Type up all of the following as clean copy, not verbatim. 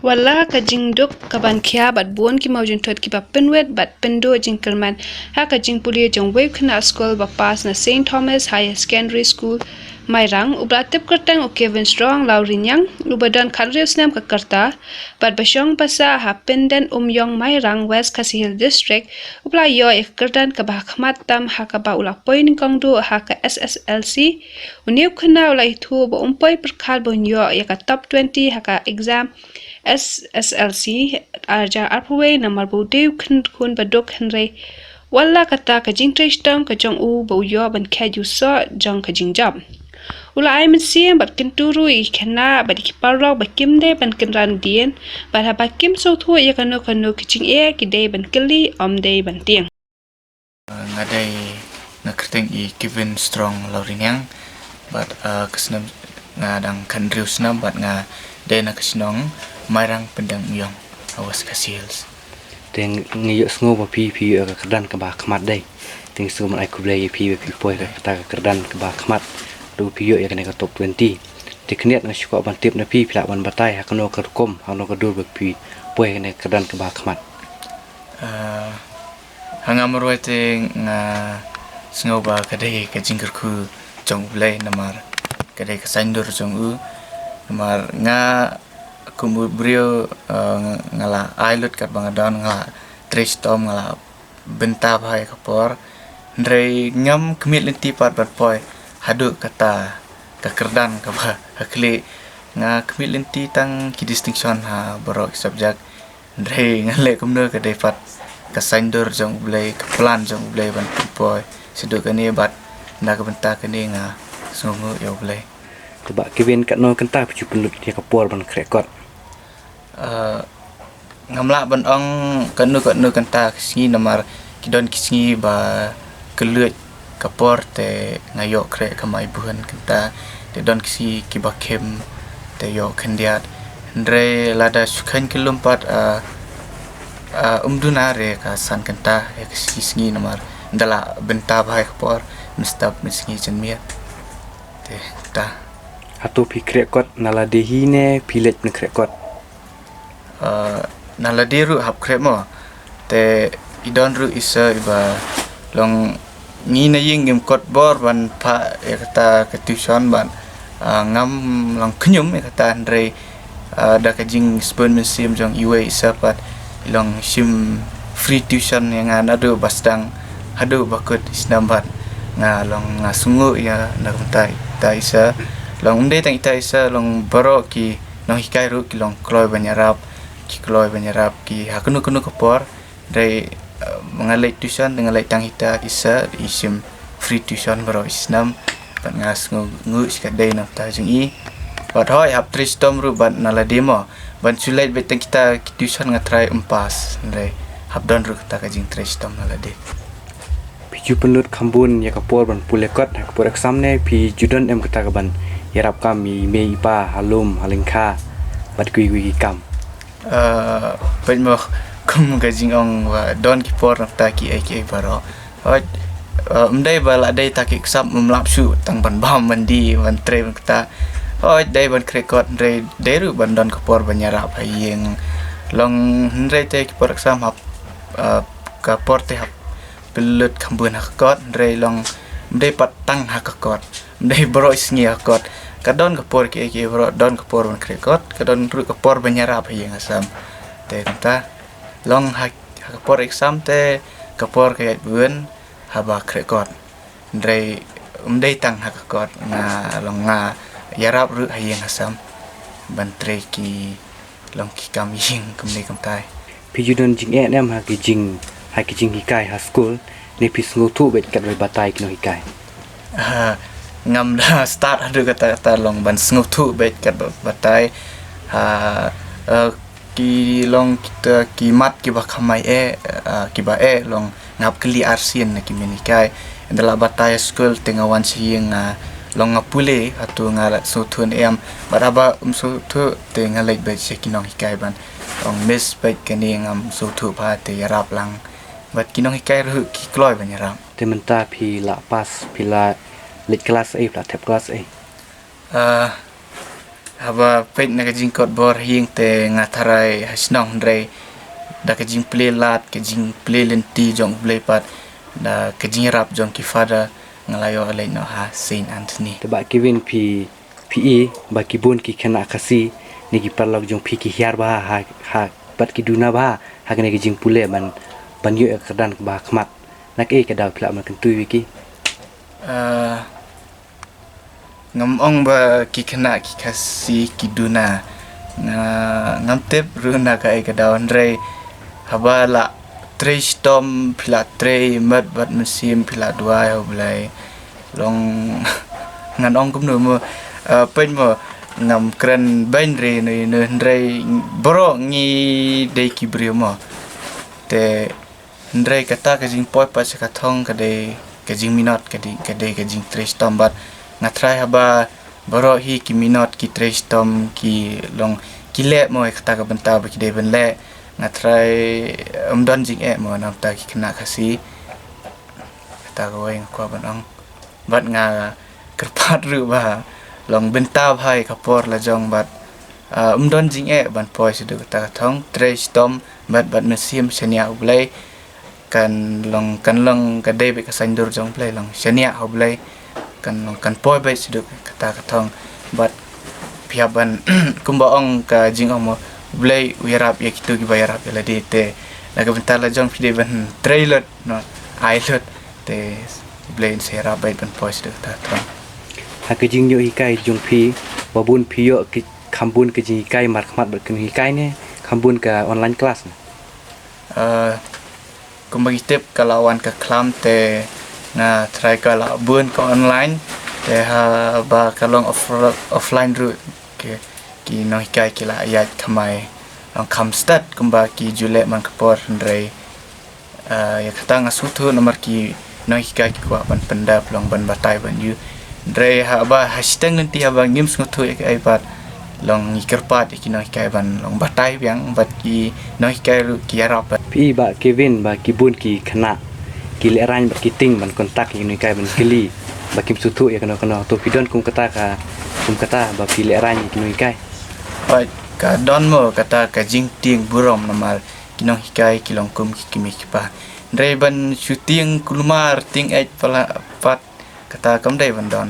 Wala ka jingduk kaban kia bat buon ki maujin tot ki ba pinwet bat pindo jingkerman ha ka jing pulia jong wave khna school ba pass na St Thomas Higher Secondary School Mairang ubla tip kertang o Kevin Strong Laurinyang ubadan khalrius nam ka karta bat basyong pasa ha pinden yong Mairang West Kasihil District ubla yo ek kerdan ka ba khmat tam ha ka ba ula point kong do ha ka SSLC uniu khna ula thu ba poi perkhal bon yo ya ka top 20 ha ka exam SSLC arja arpwe namar budeu kun badok henry wala kata ka jing trestam ka jong u bo yo ban khaju so jong ka jing jam ula ai min siem bat kinturu I khana bat ki parro ba kimde ban kinran dien bat ha ba kim so thu ya kanu ki jing e ki de ban kili de ban tiang ngadai nakerteng I Kevin Strong Laurinyang bat kesnam ngadang kanriu snam bat nga de na kesnong Mairang pendang yong awas kasils teng ngiyuk sngo ba pi ka kerdan ka ba khmat dai teng su man ai ku blai pi poi ka ta ka kerdan ka ba khmat du pi yo ya ka top 20 tikniat na shiko ban tip na pi pla ban batai ha kano ka kom ha no ka dur ba pi poi ka kerdan ka ba khmat hanga marwai teng nga sngo ba ka dai ka jingker ku jong blai namar ka dai ka sandur jong u namar nga kumubrio ngala ailut kat bangadon ngala tristom ngala benta bhai kapor ndrei ngam kmit lenti pat bat poi haduk kata ka kerdan ka ba hakli nga kmit lenti tang ki distinction ha borok subject ndrei ngale kumno ka depat ka sandur jong blai ka plan jong blai ban poi siduk kani bat na ka benta kani nga sungu yo blai ba Kevin kat no kenta pu penut dia kapor ban krekot ngamla ban ong kanu kanta kisngi namar kidon kisngi ba kelut kapor te ngayo kre kamai buhan kanta te don kisi kibakem te yo kendiat ndre lada sukhan kilumpat umdunare ka san kanta ya kisngi namar ndala benta bhai kapor mistap misngi jenmiat te ta atau pi krekot nala dehine pilet ne krekot naladiru hap kremo te idon ru isa iba long ni na ying im kot bor ban pa kata ketusan ban ngam long knyum kata andre da kajing spoon museum jong iwe isa pat long sim free tuition yang adu basdang adu bakut isnambat nga long nga sungu ya nak tai tai isa long unde tang ita isa long baro ki long hikai ru ki long kloy banyarap kloy banyarap ki hakunu kapor dari mengalai tuition dengan lai tang hita isa isim free tuition baro isnam ban ngas ngu sikadai na ta jung I bat hoi hap tristom ru ban nala demo ban sulai beteng kita tuition ngatrai empas dari hap don ru ta kajing tristom nala de piju penut khambun ya kapor ban pulekot kapor exam ne pi judon em kata ban yarap kami mei pa halum halingkha bat kui kam penmo kum gajing ong wa don ki por ta ki ai baro hoi umdai bala dai ta ki sap mlap su tang ban bam mandi ban tre ta hoi dai ban krekot dai deru ban don ki por banyara phayeng long ndai te ki por exam hap ka por te hap pelut khambun hakot dai long dai pat tang hakot dai bro isngi hakot kadon kapor ki bro don kapor ban krekot kadon ru kapor banyara phayeng asam te ta long kapor exam te kapor kayat buen haba krekot ndrei umdei tang hakot nga long nga yarap ru hayeng asam bantre ki long ki kam ying kumne kam tai pijudon jing em ha ki jing hikai ha school ne pis ngotu bet kat batai kino hikai ngam da start adu kata long ban ngotu bet kat batai ki long kita ki mat ki bakamai ki ba long ngap keli arsin na ki menikai dalam batai school tengawan siang long ngapule atau ngala sotun em baraba sotu tengalai bet sekinong hikai ban long miss bet kani ngam sotu pa te yarap lang bat kinong hikai ru ki kloy ban yaram te menta pi la pas pi la lit kelas A pla tep kelas A haba pet na kajing kot bor hing te ngatarai hasnong ndre da kajing play lat kajing play lenti jong play pat da kajing rap jong kifada ngalayo alai no ha Saint Anthony te ba Kevin PE ba kibun ki kena kasi ni ki parlok jong pi ki hiar ba ha pat ki duna ba ha kene ki jing pule ban yu kedan ba khmat nak ke daw pla man kentu wiki ngam ong ba ki kena ki kasi ki duna ngam tep runa ka dawn re haba la tre storm pila tre mat bat musim pila dua ho blai long ngan ong kum no mo pen mo ngam kren bain re ne ndre bro ngi de ki brio mo te ndre kata ka jing poi pa ka thong ka de ka jing minot ka de ka jing tre storm bat ngatrai haba bro hi ki minot ki tre storm ki long ki le mo kata ka benta ba ki de ben le ngatrai don jing mo nam ta ki kena kasi kata ko ing ko ban ong bat nga kerpat ru ba long benta bhai kapor la jong bat don jing ban poi sidu kata thong tre storm bat mesim senia ublai kan long ka de be ka sandur jong play long senia ublai kan poi be sidu kata thong bat piaban kumba ong ka jing ong mo ublai wirap ya kitu ki bayarap la de te la ka benta la jong pide ban trailer no ailot te ublai sera bai ban poi sidu kata thong ha ke jing yo hikai jong pi babun pi yo ki khambun ke jing hikai mar khmat bat ken hikai ne khambun ka online class kumbagi tip kalawan ke klam te na try kala bun ke online te ha ba kalong offline route ke ki no hikai kila ayat kamai long kam start kumba ki jule man kapor ndre ya kata ngasutu nomor ki no hikai ki kwa ban pendap long ban batai ban yu ndre ha ba hashtag nanti ha ba ngim ngutu ek iPad long ikerpat ki no hikai ban long batai yang bat ki no hikai ru ki arap pi ba Kevin ba kibun ki khana ki leran ba kiting ban kontak ni kai ban kili ba kim sutu ya kana to pidon kum kata ba pi leran ki ni kai oi ka don mo kata ka jing ting burom namal kinong hikai kilong kum ki kimi pa ndre ban shooting kulmar ting pala pat kata kam dai ban don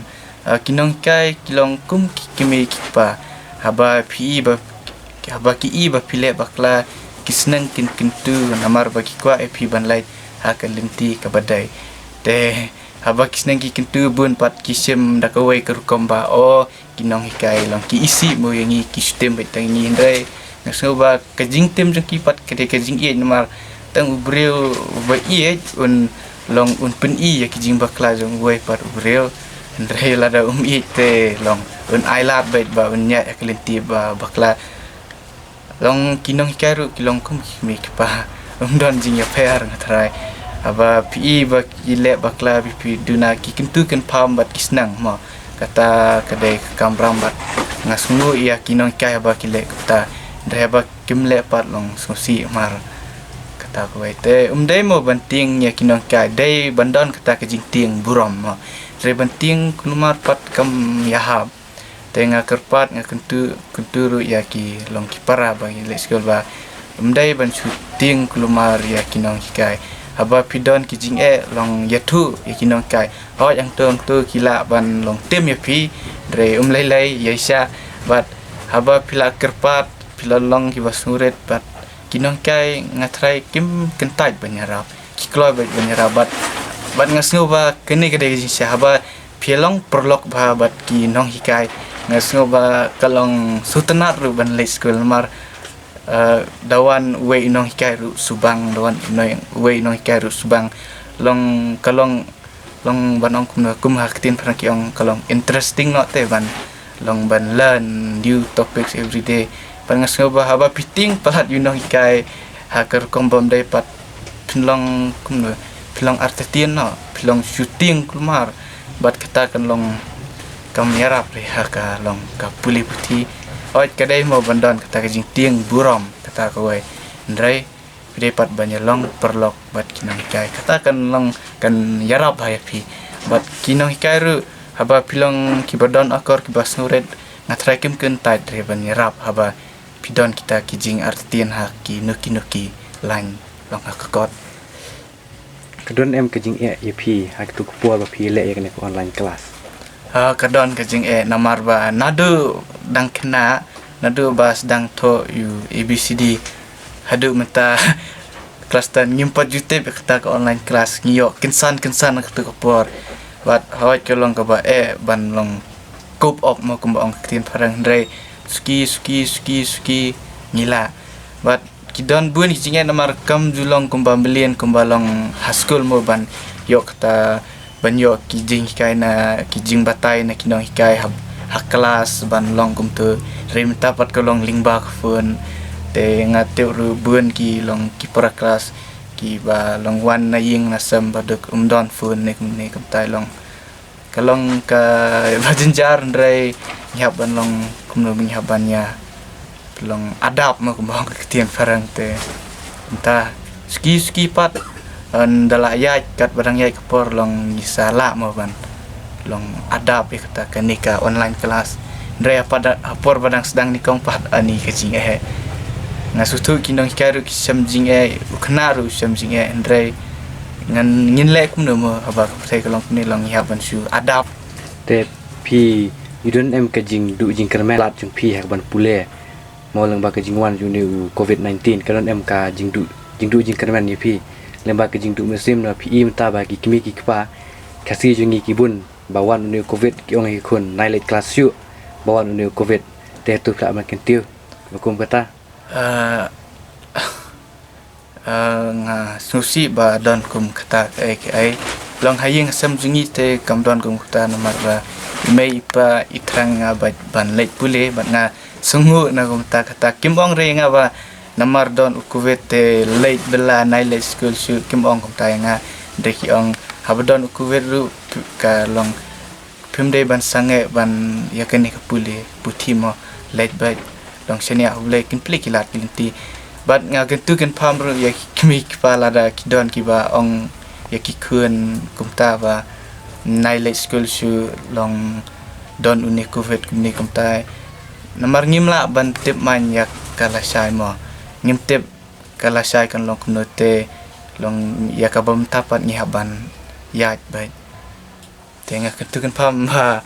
kinong hikai kilong kum ki kimi pa haba pi ba ki ba pile bakla kisnang kintu namar bagi kwa epi ban lai akan lenti ka badai te haba kisnang kintu bun pat kisim da kawai ke rukomba o kinong hikai long ki isi mo yang ki system bai tangi ndai ngaso ba ka jing tem jeng ki pat ke jing e namar tang ubreu ba e un long un pen i ya ki jing bakla jong wai pat ubreu ndai la da i te long un ailat bai ba un nya ka lenti ba bakla long kinong hikaru kilong kum mi pa don jing ya per ngatrai aba pi ba kile bakla pi duna ki kentu ken pam bat kisnang mo kata kedai kamram bat ngasungu ya kinong kai ba kile kata dai ba kimle pat long sosi mar kata ko te dai mo banting ya kinong kai dai bandon kata ke jing ting burom mo dai banting kulmar pat kam yahab tengah kerpat nga kenturu ya ki long kipara bagi let's go ba umdai ban shooting kulumar ya kinong hikai haba pidon ki jing long yatu ya kinong kai ho yang tong tu kila ban long tem ya pi dre lai ya sha bat haba pila kerpat pila long ki basuret bat kinong kai ngatrai kim kentai banyarap ki kloi banyarap bat ngasngu ba kene kede jing sha haba pilong perlok ba bat ki nong hikai ngasngo ba kalong sutenat ru ban le school mar dawan we inong hikai ru subang dawan we inong hikai ru subang long kalong long banong kum haktin pran ki ong kalong interesting not te ban long ban learn new topics every day ban ngasngo ba haba piting palat inong hikai haker kombom dai pat pilong pilong artistien no pilong shooting kulmar bat kata kan long kam yarap reha ka long ka puli puti oi kadai mo bandon kata ka jing tiang burom kata ko wai ndrai pide pat banyalong perlok bat kinong hikai kata kan long kan yarap hai pi bat kinong hikai ru haba pilong ki badon akor ki basnuret ngatrai kem ken tai tre ban yarap haba pidon kita ki jing artian ha ki nuki lain long ha kot Kedon em ke jing ya pi hak tu kupua ba pi le ya kena online kelas. kadon ka jing namar ba nadu dang kena nadu bas dang to you ABCD hadu mata kelas tan nyimpat YouTube kata ke online kelas ngiyok kensan ka tu kapor bat hawat ke long ka ba ban long kop op mo kumba ong tin parang dre suki ngila bat kidon bun jinge namar kam julong kumba belien kumba long haskul mo ban yok kata ban yok kijing hikai na kijing batai na kinong hikai hak kelas ban long kum tu rem tapat ke long lingba phone te ngateu ru bun ki long ki para kelas ki ba long wan na ying na sam baduk don phone ne kum tai long kalong ka bajenjar ndrai nyap ban long kum no nyabannya long adap mo kum bang ketien farang te entah ski pat ndala yai kat barang yai kapor long isala mo ban long adap ya kata kenika online kelas ndrai pada apor badang sedang nikong pat ani kecing ngasutu kinong karu kisam jing uknaru sam jing ndrai ngan ngin le kum no mo aba sai kalong ni long yaban su adap Te pi yudon em ke jing du jing kermen lat jung pi hak ban pule mau leng ba ke jing wan juni COVID-19 kadon em ka jing du jing kermen ya pi leng ba ke jing du musim na pi im ta ba ki kimi ki pa kasi jungi ki bun bawan ni COVID ki ong hi kun nai le kelas yu bawan ni COVID te tu pla makin tiu bakum kata nga susi ba don kum kata ai long haying sam jungi te kam don kum kata namar ba mei pa itrang nga ba ban lek pule ban nga sungu na kum kata kimbong re nga ba namar don ukuvet te lek bela nai lek school shoot kimbong kum ta nga deki ong habdon ukuvet ru ka long pimde ban sange ban yakeni ka pule puthi mo lek ba long senia ulek kin plik kilat kinti bat nga gentu kan pam ru ya kimi kepala da kidon ki ba ong ya ki kun kumta ba nai le school shu long don uni covid kumni kumta namar ngimla ban tip man ya kala sai mo ngim tip kala sai kan long kumnote long ya ka bam tapat ni haban ya ba tenga gentu kan pam ba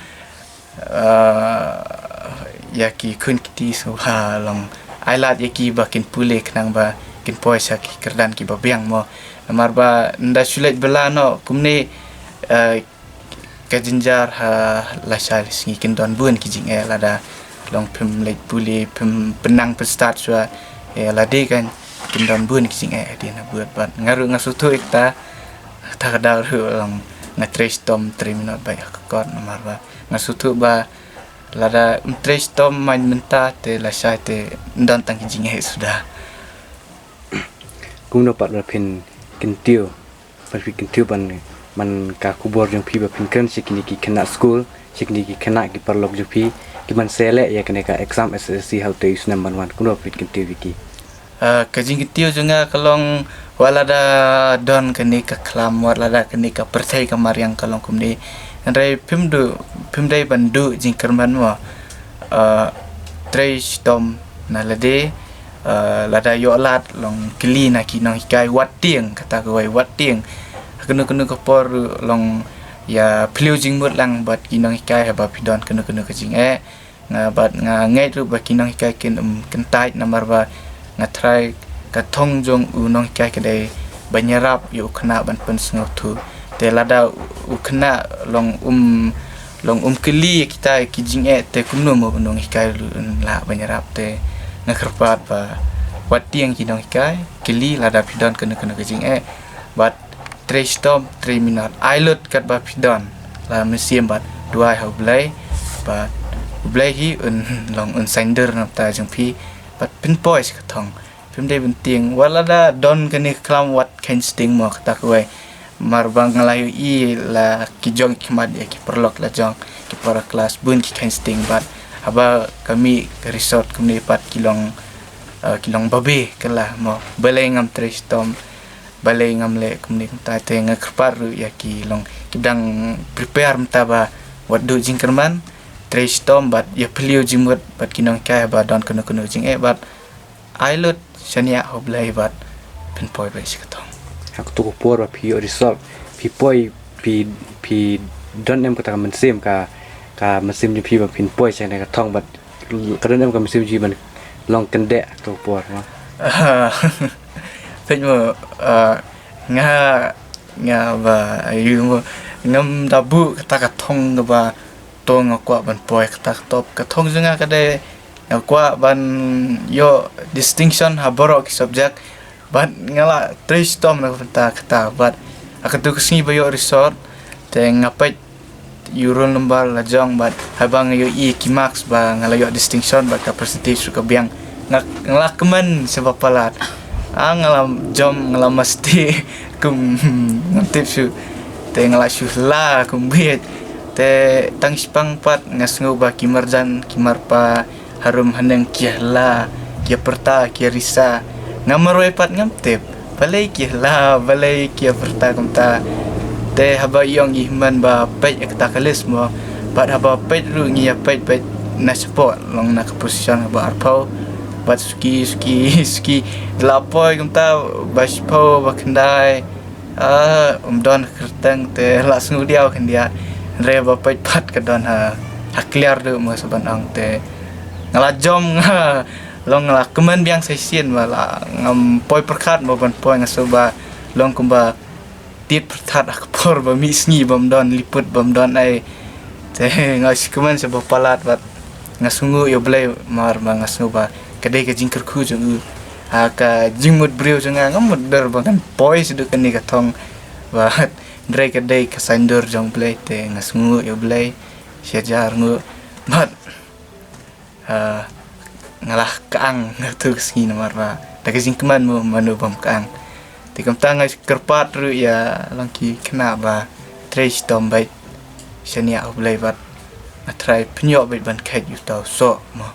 ya ki kun kiti so ha long ailat yaki bakin pule kenang ba kin poisa ki kerdan ki babiang mo namar ba nda sulet belano kumni kajinjar ha lasal singi kin don bun ki jing lada long pim lek pule pim penang start swa lade kan kin don bun ki jing dia na buat bat ngaru ngasutu ikta ta kadar long ngatres tom 3 minit ba kot namar ba ngasutu ba lada tres tom main menta te la sai te dan tang jing sudah kum no pat pin kintiu ban man ka kubor jung pi ba pin kan sikini ki kena school sikini ki kena ki parlok ju pi ki man sele ya kena ka exam SSC how to use number 1 kum no pin kintiu ki ka jing kintiu junga kalong walada don keni ka klam walada keni ka percaya kamar yang kalong kumni andai pimdai bandu jingkerman mo tres tom na lade lada yolat long kili na kinong hikai watieng kata ko watieng kenu kapor long ya pliu jingmut lang bat kinong hikai haba pidon kenu ka jing nga bat nga ngai ru ba kinong hikai kin kentai namar ba nga try ka thong jong unong hikai kedai banyarap yu khna ban pen sngok thu te lada ukna long keli kita kijing te kumno mo nong hikai la banyarap te ngakerpat ba watiang kinong hikai keli lada pidon kena kijing bat 3 stop 3 minit ailot kat ba pidon la mesim bat dua ha blai bat blai hi long sender na ta jong pi bat pin pois ka thong pim dei benting walada don kene klam wat kan sting mo ta ko marbang ngalayu i la kijong kimat ya ki perlok la jong ki para kelas bun ki kan sting bat haba kami ke resort kami pat kilong babe kala mo balai ngam tristom balai ngam le kami ta te ngakpar ya ki long kidang prepare mta ba wadu jingkerman trace tom bat ya pelio jimut bat kinong kai ba don kuno jing bat ailut shania hoblai bat pen poi ba sikatong hak tu por ba pi result pi poi pi don em kata mensim ka mesim ji pi ba pin poi sai ka thong bat ka don em ka mesim ji ban long kende tu por no Thế mà nga và yêu ngâm đa bu ta cả thông và to ngọc qua ban poi ta top cả thông juga cái đây ngọc qua ban yo distinction ha borok subject ban ngala trace tom na ta kata bat akan tu kesini bayo resort te ngapai euro number la jong bat habang yo e ki marks ba ngala yo distinction ba ka percentage ka biang ngalakeman sebab palat ngalam jom ngalam mesti kum ngantip su te ngala su la kum biet te tang spang pat ngasngu ba kimarjan kimarpa harum haneng kia la kia perta kia risa ngamaroi pat ngamtip balai kia la balai kia perta kumta te haba yong ihman ba pej ekta kalis mo bat haba pej ru ngia pej na support long na position haba arpau bat ski lapoi kumta baspo bakandai don kertang te langsung dia kan dia re bapai pat ka don ha clear de mo saban ang te ngala jom long ngala kemen biang sesien wala ngam poi perkat mo ban poi ngasoba long kumba tit pertat akpor ba misngi bam don liput bam don ai te ngas kemen sebab palat bat ngasungu yo blai mar ba ngasungu ba kadai ka jingker khu jung ka jingmut brio jung ngamut der bangan poi seduk ni ka thong ba dre kadai ka sandur jong blai te ngasungu yo blai syajar ngu bat ngalah kaang ngatu sini nomor ba da ka jingkeman mo manu bam kaang ti kam tang kerpat ru ya langki kena ba trace tom bai syania yo blai bat try penyok bai ban kait yu tau so mo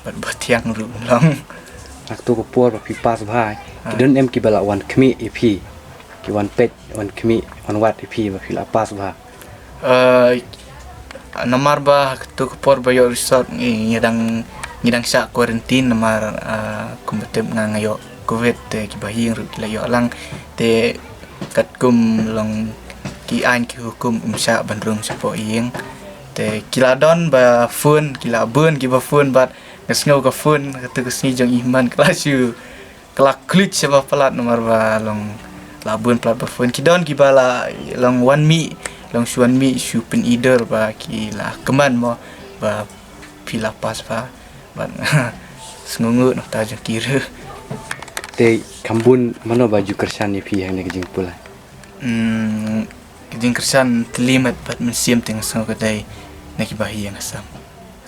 batiang ru long hak tu por ba pi pas bhai ki don em ki bala wan kmi ep ki wan pet wan kmi wan wat ep ba pi la pas bha nomor ba hak tu por ba yo resort ngidang sa quarantine nomor kumbetem ngayo covid te ki bahing ru la yo lang te kat kum long ki an ki hukum umsa bandrung sapo ing te kiladon ba fun kila bun ki ba fun bat ngasngau ka fun kata kesni jang iman kelas yu kelak klik sebab pelat nomor ba long labun pelat ba fun kidon ki bala long one mi long suan mi su pen either ba ki la keman mo ba pila pas ba sengungut nak ta jang kira te kambun mano baju kersan ep yang ne jing pula kejing kersan telimat bat mensiam teng sang kedai nak bahi yang asam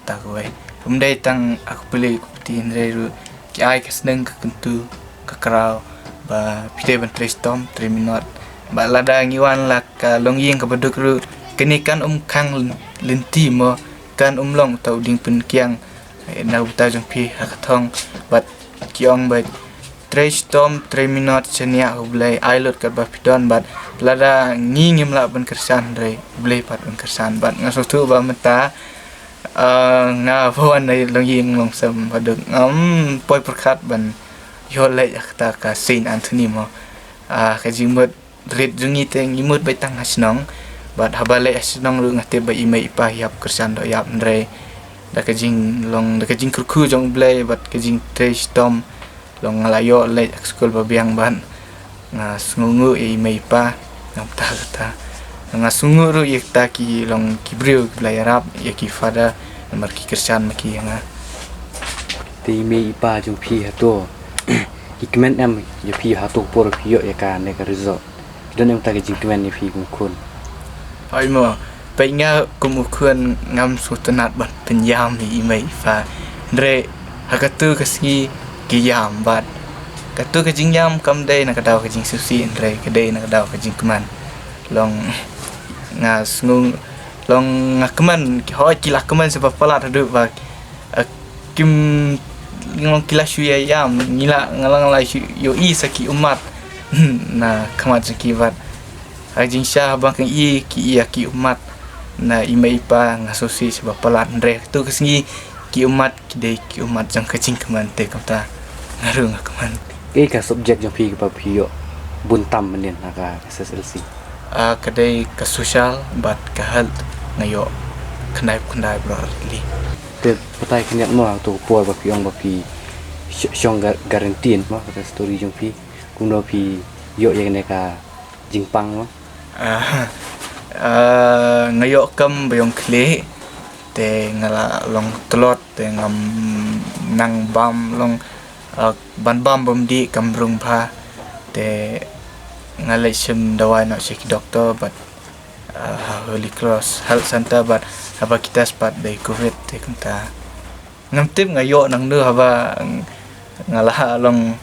ta ko Pemdai tang aku pilih kupti ru ki ai kasneng ke kentu ke kerau ba pite ban trestom 3 minit ba lada ngiwan la ka longyeng ke beduk ru kenikan kang lenti mo kan long tau ding pen kiang na uta jong pi hakathong bat kiong ba trestom 3 minit chenia hublai ailot ka ba pidon bat lada ngingim la ban kersan re hublai pat ban kersan bat ngasotu ba meta nga pon ai long ying long sam baduk poi perkat ban yo le ta ka Saint Anthony mo ka jimut red jungi teng imut bai tang hasnong bat habale hasnong lu ngate bai imai pa yap kersan do yap ndre da ka jing long da ka jing kurku jong blai bat ka jing trace tom long ngalayo le school ba biang ban nga sungu imai pa ngam ta nga sungu ru yekta ki long kibrio blai arab yaki fada nomor ki kersan maki nga te me ipa jung pi ha to ikmen em ye pi ha to por pi yo ya ka ne ka result don em ta ke jing kmen ni pi kun ai mo pai nga kumukun ngam sutanat ban penyam ni imai fa ndre hakatu kasgi ki yam bat katu ke jing yam kam dai na ka daw ke jing susi ndre ke dai na ka daw ke jing keman long nga sngung long ngakeman ki ho kila keman sebab palat hadu ba kim ngong kila shuya yam ngila ngalang la yo i saki umat na kamat saki bat ajing syah bang i ki umat na imaipa ngasusi sebab pelan rek tu kesengi ki umat jang kecing keman te kamta ngarung keman ka subjek jong pi ka pi yo buntam menen ka SSLC kadai ke sosial bat ke health ngayo kendai berarti te patai kniat mo tu por ba pi ong ba pi syong garantin mo ka story jong pi kuno pi yo yang ne ka jingpang mo ngayo kam bayong kle te ngala long telot te ngam nang bam long ban bam bom di kam rung pha te ngalai sim dawai nak sik doktor but Holy Cross Health Center but haba kita spat dai covid te kanta ngam tip ngayo nang de haba ngala long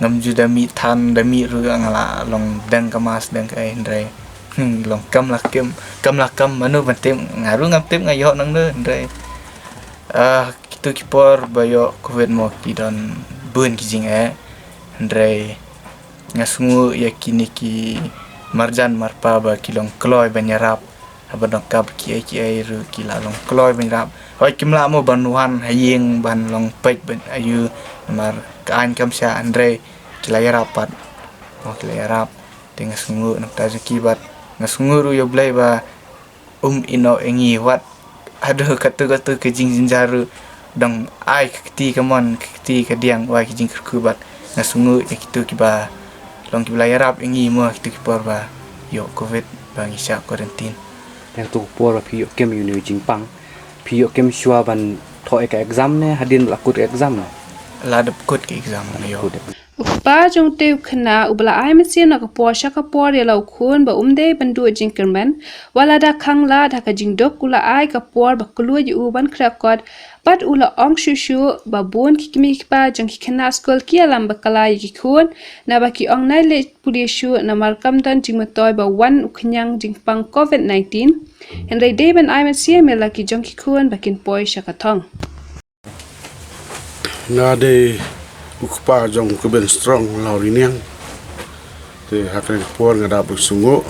ngam judami than dami ru ngala long dang kamas dang kai ndrai long kam lakam manu penting ngaru ngam tip ngayo nang de ndrai kitu kipor bayo covid mo kidon bun kijing ndrai ngasungu yakini ki marjan marpa ba kilong kloy banyarap abadong kap ki ru kilalong kloy banyarap hoi kimla mo banuhan haying ban long pek ban ayu mar kaan kam sia andre kilayarapat mo kilayarap ting ngasungu nak tajaki bat ngasungu ru yo blai ba ino engi wat aduh kata ke jing jinjaru dong ai kiti kamon kiti kadiang wa kijing kerkubat ngasungu yakitu kiba long ki belayarap ingi mo kitu ki porba yo covid bang isya quarantine yang tu por pi yo kem uni jingpang pi yo kem shwa ban tho ka exam ne hadin lakut exam la de kut ki exam yo Upa jong te khna ubla ai mesia na ka posha ka por ya lau khun ba umde bandu jingkerman wala da khangla da ka jingdok kula ai ka por ba kulu ji u ban krakot pat ula ong shushu ba bon ki kimi pa jong ki khna skol ki alam ba kala ki khun na ba ki ong nai le pulishu na markam dan jingmatoy ba wan uknyang jingpang covid-19 en re de ban ai mesia mela ki jong ki khun ba kin poi shakathong na de ukpa jong keben strong lauriniang te hakren por ngada bersungo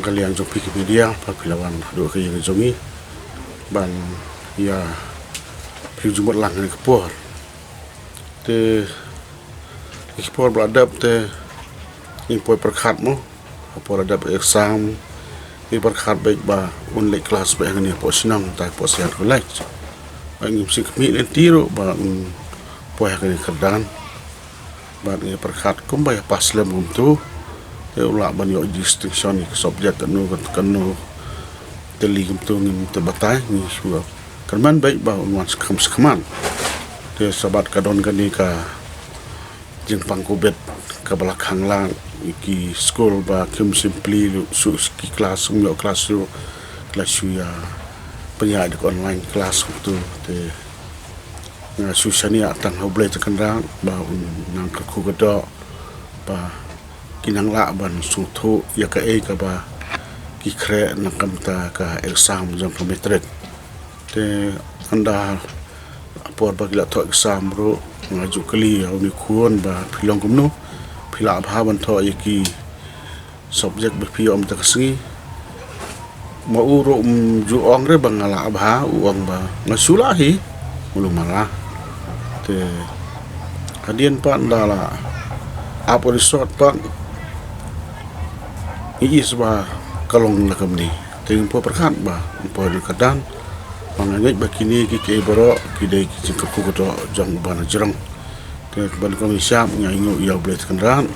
kalian jong Wikipedia papilawan do ke yang jongi ban ya prijumot lang ke por te por beradab te in por perkhat mo por adab exam ni perkhat baik ba online kelas ba ngani po sinam ta po siat college angim sik mi entiro ba poh kini kedan ban ni perkhat kum bay pas lem tu te ula ban yo distinction ni subjek kanu teli kum tu ngim te batai ni suap kan man baik ba unwan skam te sabat kadon kani ka jingpang kubet ka belakang lang iki school ba kum simply su ki kelas yo kelas ya penyadik online kelas tu te susania tang hoblai tekandang ba nang ku gado ba kinang la ban suthu ya ka ka ba ki kre na kamta ka exam jam metrik te anda por ba gila to exam ro ngaju kali au ni kuon ba philong kumnu phila bha ban tho ki subject ba pi om ta kasi ma uro ju ong re bangala bha uang ba ngasulahi mulu malah te kadian pan dala apa resort pan is ba kalong nakam ni ting po perkhat ba po di kadan panganget ba kini ki ke baro ki dei ki jingku ko to jang bana jerang te ban ko siap nyaingu ya blet kendaraan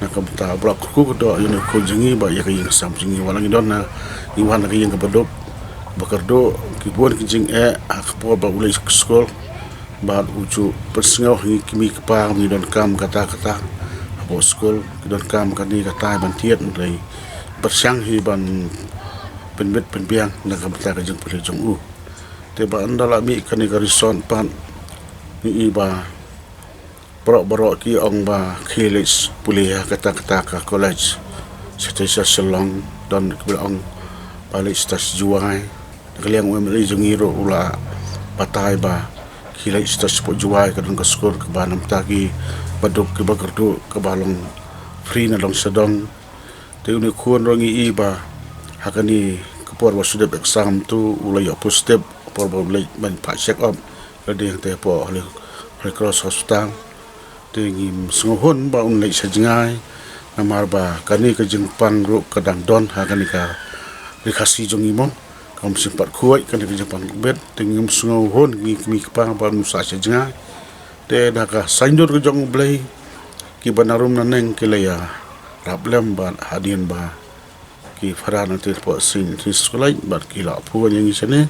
nakam ta blok ku to yene ko jingi ba ya ki sam jingi walang don na iwan ki yang kabadop bakardo ki bon ki jing akpo ba ulai skol ba uju persengau hi kimi kapa mi don kam kata abo skol don kam kani kata ban tiet dai persiang hi ban penbet penbiang na kam ta ka jeng pule jong u te ba andala mi kani ka rison pan ni ba bro ki ong ba khilis pule kata ka college setesa selong don ki ong balik stas juai kaliang umri jengiro ula patai ba kilai stas po juai kadang ka skor ke banam tagi baduk ke bagardu ke balong free na long sedong te uni kuon rongi iba hakani ke por wa sudah exam tu ulai positif por boleh ban pak check up ada yang te po oleh cross hospital tinggi sengohon ba un lai sajengai namar ba kani ke jengpan ro kadang don ha kani ka dikasih jong imam kaum sempat kuat kani ke jengpan bet tinggi sengohon mi pa ba nusa sajengai te daka sanjur ke jong blai ki banarum naneng ke laya rablem ba hadien ba ki farah nanti po sin sekolah bat kila puan yang isane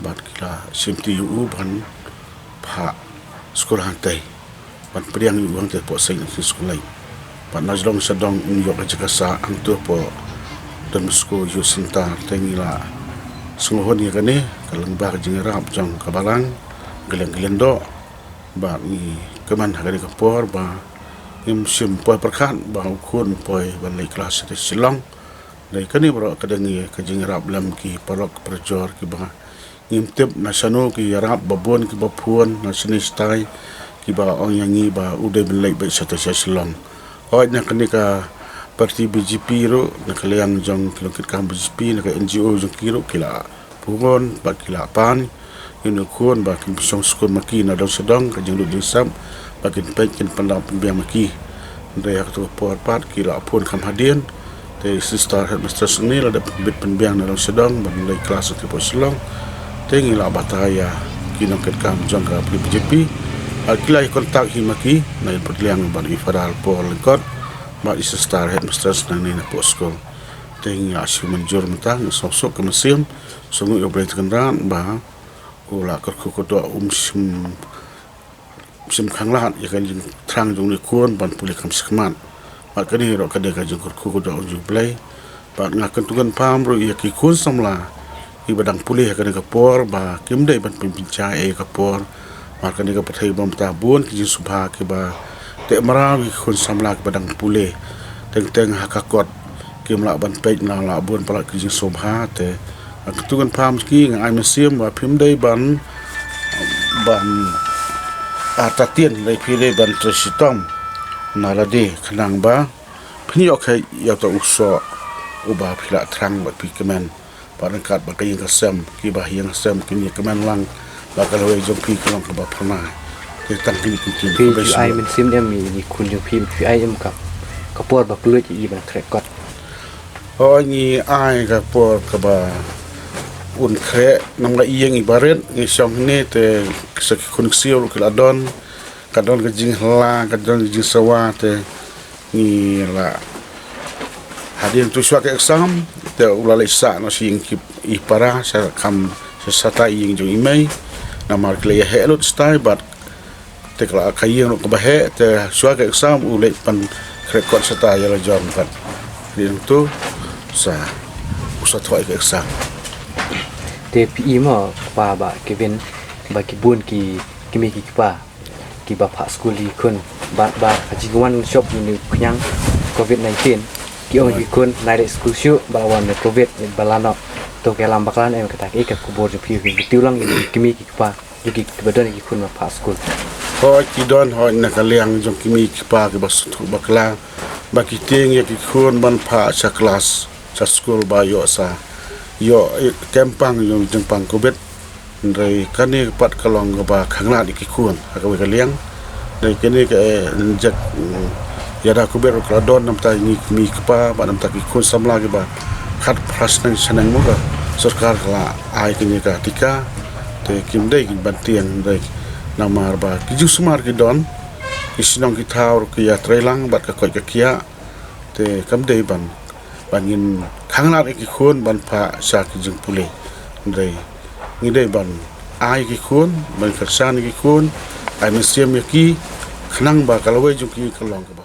bat kila simti yu ban pa sekolah hantai ban priang yu hantai po sin sekolah bat najlong sedang unjuk jakasa angtu po dan mesko yu senta tengila sengohon ya kane kalang ba jingrap jang kabalang geleng-geleng do bat ni keman hari kapor ba im sim poi perkan ba ukun poi ban lai kelas te silong dai kani bro kadangi ka jingrap lam ki parok perjor ki ba ngimtep nasano ki yarap babon ki bapuan nasani stai ki ba ong yangi ba ude belai ba sata silong oi na kani ka parti BJP ro na kaliang jong kilokit kam BJP na ka NGO jong kiro kila pugon ba kila pan inu kun ba kin song skul maki na dong sedang ka jing lu sam ba kin pen pandang pembiang maki dai ak tu pot kila pun kam hadien te sister headmistress ni ada bit penbiang dalam sedang mulai kelas ke Posilong tengi la bataya kinong ket kam jangka BJP alkilai kontak himaki na perliang ban ifaral por lengkot ba sister headmistress nang ni na posko tengi asu menjur mentang sosok ke museum sungu yo boleh kendan ba ula kerku kodo sim khanglat ya kan trang jong ni kun ban pulih kam sekman makani ro kade ka jengkur ku do ju play ba ngaken tugan pam ro ya ki kun samla i badang pulih ka ka por ba kim dei ban pimpinca e ka por makani ka pathai bam ta bun ki subha ki ba te mara ki kun samla ki badang pulih teng hakakot kim la ban pej na la bun pala ki subha te tugan pam ki ngai museum ba pim dei ban atatian lai phile ban tresitom nalade khanang ba phniok khai ya to uso uba phila thrang ba pikemen parangkat ba kayin kasam ki ba hiang kasam kini kemen lang ba kalwe jong pi kalong ba phana te tang kini kin ba ai men sim dem ni kun jong pi ai em ka por ba kluj i ban krekot o ni ai ka por ka ba un kre nam la iyeng i baret ni song ne te sak kun siol ka don kadon ke jing la kadon jing sawa te ni la hadin tu swak exam te ulala isa no sing ki ipara sa kam sa sata ing jo imei na mar kle he lot stai bat te kla kayeng no bahe te swak exam ulai pan rekod sata ya la jom pat din tu sa usat thoi ke exam te pi ma pa ba kevin ba ki bun ki kimi ki pa ki bapa school di kun ba jingwan shop ni knyang covid-19 ki ong ki kun nai school shu ba wan covid balano to ke lam baklan em kata ke kubur ju pi tiulang ni kimi ki pa ki badon ki kun bapa school ho ki don ho na kaliang jong kimi ki pa ke bas tu bakla ba ki ting ya ki kun ban pa sa kelas sa school ba yo sa yo kempang yo jengpang covid dari kani pat kalong ba khangla di kikun ka we kaliang dari kini ke jak ya da kuber ka don nam ta ni mi pa ba nam ta kikun samla ke ba khat prasnan sanang mo ka sarkar kala ai kini ka tika te kim dei ki bantiang dei namar ba ki jusmar ki don isinong ki thaur ki ya trelang bat ka koi ka kia te kam dei ban bangin khangla ki khun ban pha sa ki jing pule dei ngi dei ban ai ki khun ban kersan ki khun ai museum ki khnang ba kalawai ju ki kalong ka ba